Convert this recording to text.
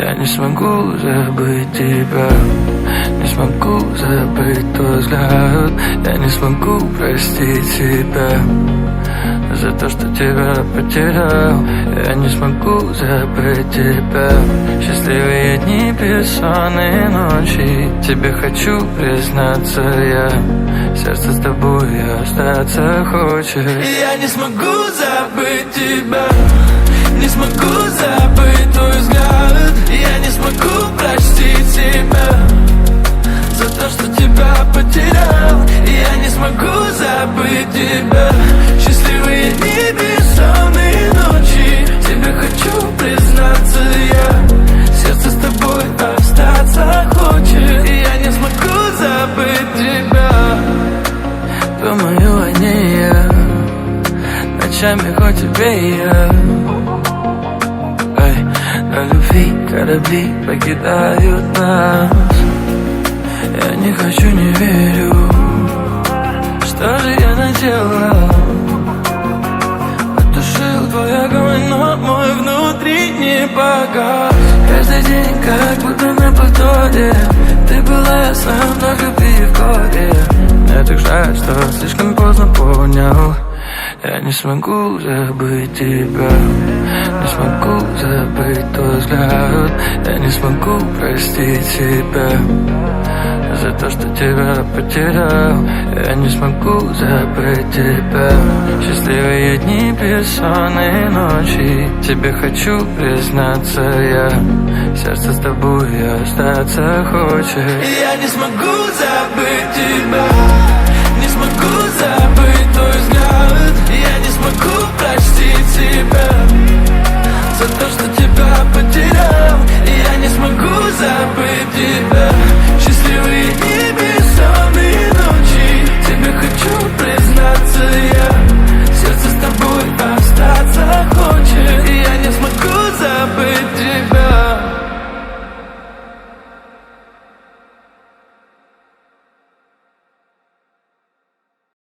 Я не смогу забыть тебя, не смогу забыть твой взгляд. Я не смогу простить себя за то, что тебя потерял. Я не смогу забыть тебя. Счастливые дни, бессонные ночи. Тебе хочу признаться я. Сердце с тобой остаться хочет. Я не смогу забыть тебя, не смогу забыть твой взгляд. Я не смогу простить себя за то, что тебя потерял. Я не смогу забыть тебя. Счастливые дни, бессонные ночи. Тебе хочу признаться я. Сердце с тобой остаться хочет. Я не смогу забыть тебя. Думаю о ней я, ночами хоть убей я. На любви корабли покидают нас. Я не хочу, не верю. Что же я наделал? Потушил твой огонь, но мой внутренний погас. Каждый день как будто на повторе. Ты была ясна, но любви в горе. Мне так жаль, что слишком поздно понял. Я не смогу забыть тебя, не смогу забыть твой взгляд. Я не смогу простить себя за то, что тебя потерял. Я не смогу забыть тебя. Счастливые дни, бессонные ночи. Тебе хочу признаться я. Сердце с тобой остаться хочет. Я не смогу забыть тебя.